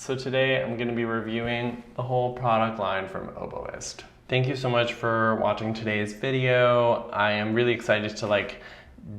So today I'm going to be reviewing the whole product line from Oboi.st. Thank you so much for watching today's video. I am really excited to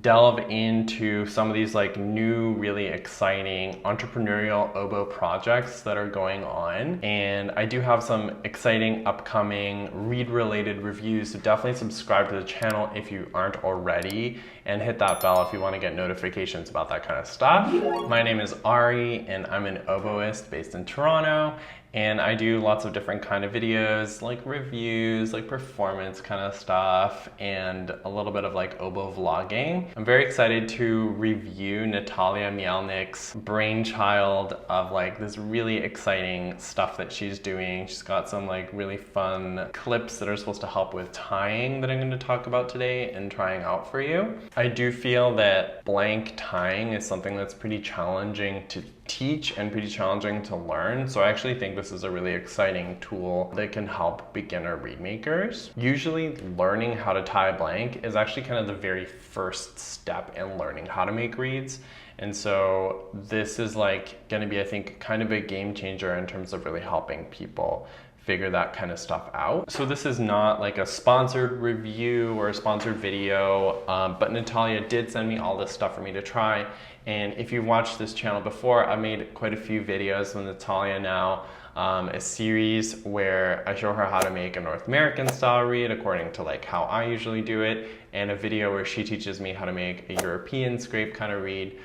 delve into some of these new, really exciting entrepreneurial oboe projects that are going on. And I do have some exciting upcoming read-related reviews, so definitely subscribe to the channel if you aren't already, and hit that bell if you want to get notifications about that kind of stuff. My name is Ari, and I'm an oboist based in Toronto. And I do lots of different kind of videos, like reviews, like performance kind of stuff, and a little bit of oboe vlogging. I'm very excited to review Natalia Mielnik's brainchild of this really exciting stuff that she's doing. She's got some really fun clips that are supposed to help with tying that I'm going to talk about today and trying out for you. I do feel that blank tying is something that's pretty challenging to teach and pretty challenging to learn. So I actually think this is a really exciting tool that can help beginner reed makers. Usually learning how to tie a blank is actually kind of the very first step in learning how to make reeds. And so this is gonna be, I think, kind of a game changer in terms of really helping people figure that kind of stuff out. So this is not a sponsored review or a sponsored video, but Natalia did send me all this stuff for me to try. And if you've watched this channel before, I've made quite a few videos with Natalia now, a series where I show her how to make a North American style reed according to how I usually do it, and a video where she teaches me how to make a European scrape kind of reed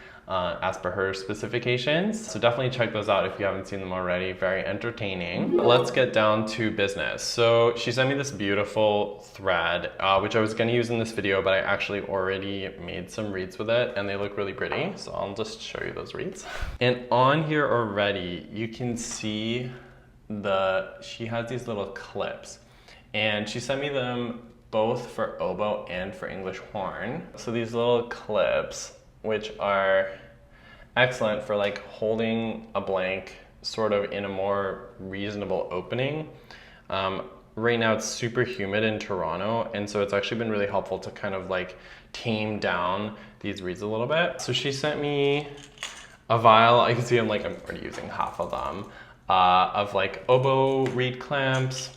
as per her specifications. So definitely check those out if you haven't seen them already. Very entertaining. Let's get down to business. So she sent me this beautiful thread, which I was gonna use in this video, but I actually already made some reeds with it and they look really pretty. So I'll just show you those reeds. And on here already, you can see she has these little clips, and she sent me them both for oboe and for English horn. So these little clips, which are excellent for holding a blank sort of in a more reasonable opening. Right now it's super humid in Toronto, and so it's actually been really helpful to kind of tame down these reeds a little bit. So she sent me a vial. I can see I'm already using half of them, of oboe reed clamps.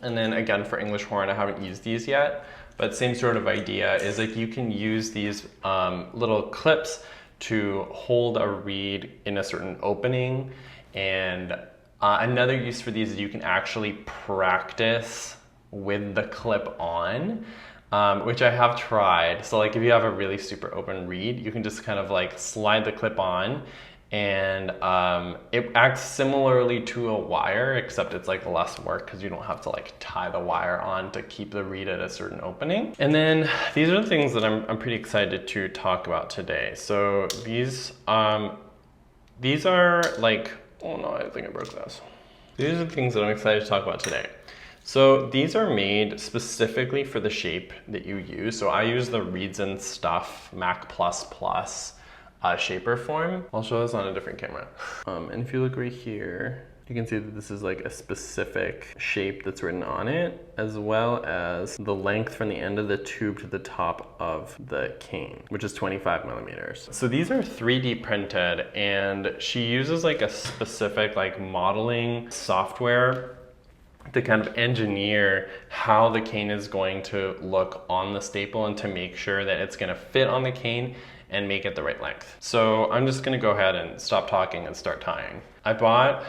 And then again, for English horn, I haven't used these yet, but same sort of idea is you can use these little clips to hold a reed in a certain opening. And another use for these is you can actually practice with the clip on, which I have tried. So if you have a really super open reed, you can just kind of slide the clip on, and it acts similarly to a wire, except it's less work because you don't have to tie the wire on to keep the reed at a certain opening. And then these are the things that I'm pretty excited to talk about today. So these are oh no, I think I broke this. These are the things that I'm excited to talk about today. So these are made specifically for the shape that you use. So I use the Reeds and Stuff Mac++ shaper form. I'll show this on a different camera. And if you look right here, you can see that this is a specific shape that's written on it, as well as the length from the end of the tube to the top of the cane, which is 25 millimeters. So these are 3D printed, and she uses a specific modeling software to kind of engineer how the cane is going to look on the staple and to make sure that it's gonna fit on the cane and make it the right length. So I'm just gonna go ahead and stop talking and start tying. I bought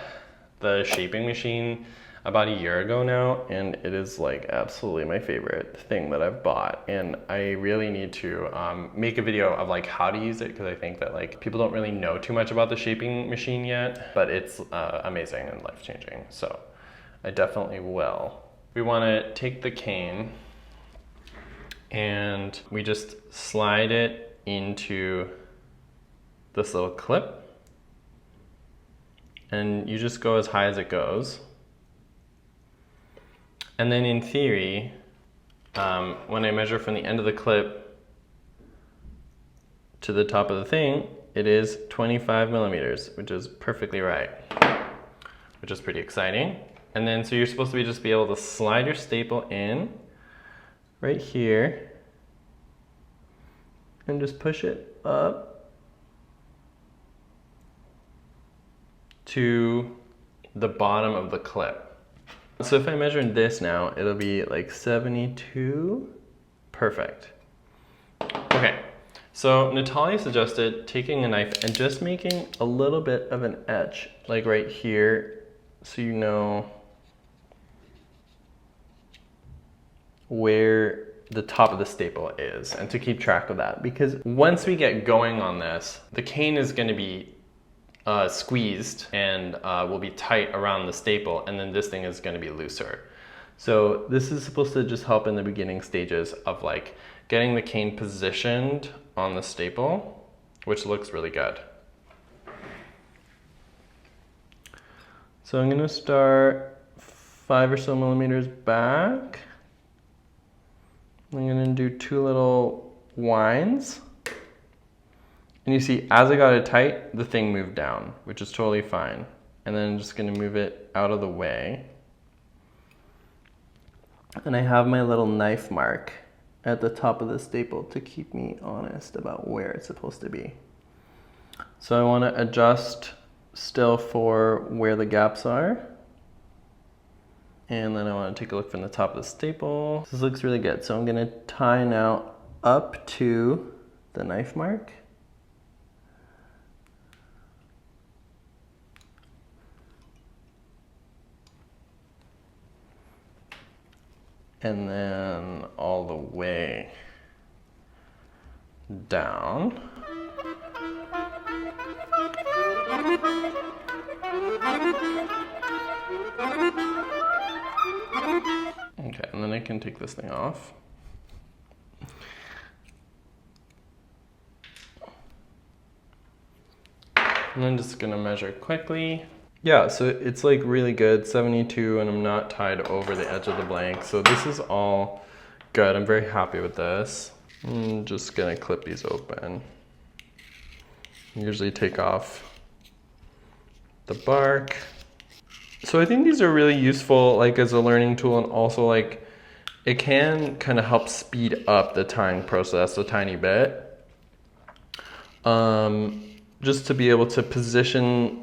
the shaping machine about a year ago now, and it is absolutely my favorite thing that I've bought. And I really need to make a video of how to use it, because I think that people don't really know too much about the shaping machine yet, but it's amazing and life-changing. So I definitely will. We wanna take the cane and we just slide it into this little clip, and you just go as high as it goes. And then in theory, when I measure from the end of the clip to the top of the thing, it is 25 millimeters, which is perfectly right, which is pretty exciting. And then so you're supposed to just be able to slide your staple in right here and just push it up to the bottom of the clip. So if I measure this now, it'll be like 72. Perfect. Okay, so Natalia suggested taking a knife and just making a little bit of an edge, like right here, so you know where the top of the staple is, and to keep track of that, because once we get going on this, the cane is going to be squeezed and will be tight around the staple, and then this thing is going to be looser. So this is supposed to just help in the beginning stages of like getting the cane positioned on the staple, which looks really good. So I'm going to start 5 or so millimeters back. I'm going to do 2 little winds. And you see, as I got it tight, the thing moved down, which is totally fine. And then I'm just going to move it out of the way. And I have my little knife mark at the top of the staple to keep me honest about where it's supposed to be. So I want to adjust still for where the gaps are. And then I want to take a look from the top of the staple. This looks really good. So I'm going to tie now up to the knife mark. And then all the way down. Okay, and then I can take this thing off. And I'm just gonna measure quickly. Yeah, so it's like really good, 72, and I'm not tied over the edge of the blank. So this is all good. I'm very happy with this. I'm just gonna clip these open. Usually take off the bark. So I think these are really useful like as a learning tool, and also like it can kind of help speed up the tying process a tiny bit. Just to be able to position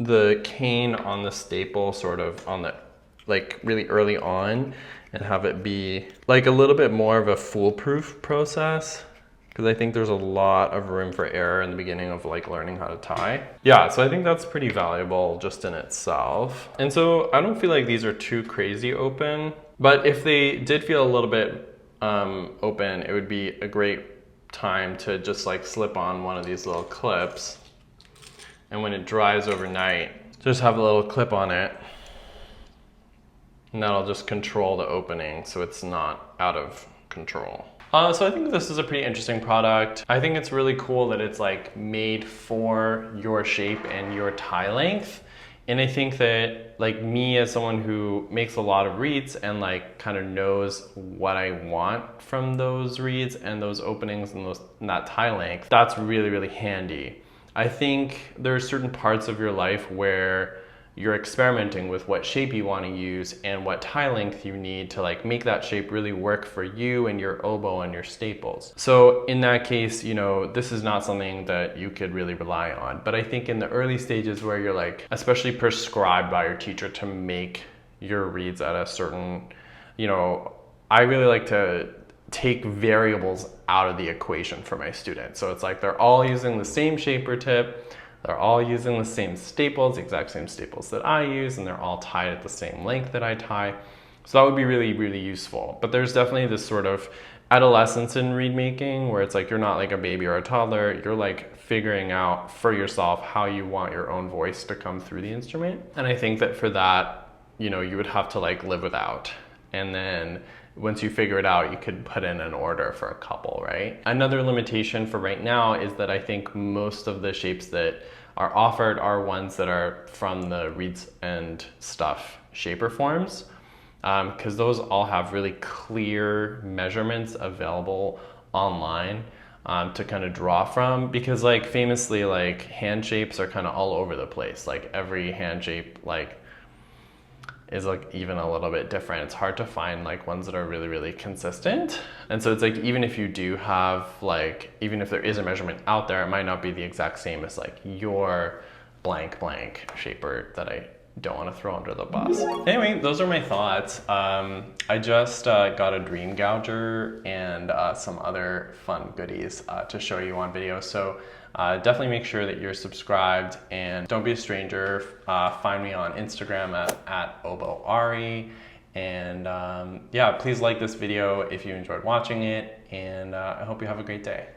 the cane on the staple sort of on the, like really early on, and have it be like a little bit more of a foolproof process, because I think there's a lot of room for error in the beginning of like learning how to tie. Yeah, so I think that's pretty valuable just in itself. And so I don't feel like these are too crazy open, but if they did feel a little bit open, it would be a great time to just like slip on one of these little clips. And when it dries overnight, just have a little clip on it, and that'll just control the opening so it's not out of control. So I think this is a pretty interesting product. I think it's really cool that it's like made for your shape and your tie length. And I think that like me as someone who makes a lot of reeds and like kind of knows what I want from those reeds and those openings and that tie length, that's really, really handy. I think there are certain parts of your life where you're experimenting with what shape you want to use and what tie length you need to like make that shape really work for you and your oboe and your staples. So in that case, you know, this is not something that you could really rely on. But I think in the early stages where you're like, especially prescribed by your teacher to make your reeds at a certain, you know, I really like to take variables out of the equation for my students. So it's like they're all using the same shaper tip, they're all using the same staples, the exact same staples that I use, and they're all tied at the same length that I tie. So that would be really, really useful. But there's definitely this sort of adolescence in reed making where it's like you're not like a baby or a toddler, you're like figuring out for yourself how you want your own voice to come through the instrument. And I think that for that, you know, you would have to like live without. And then once you figure it out, you could put in an order for a couple, right? Another limitation for right now is that I think most of the shapes that are offered are ones that are from the Reeds and Stuff shaper forms, because those all have really clear measurements available online to kind of draw from, because like famously like hand shapes are kind of all over the place. Like every hand shape like is like even a little bit different. It's hard to find like ones that are really, really consistent. And so it's like, even if you do have like, even if there is a measurement out there, it might not be the exact same as like your blank blank shaper that I don't want to throw under the bus. Anyway, those are my thoughts. I just got a dream gouger and some other fun goodies to show you on video. So definitely make sure that you're subscribed and don't be a stranger. Find me on Instagram at oboe. And yeah, please like this video if you enjoyed watching it, and I hope you have a great day.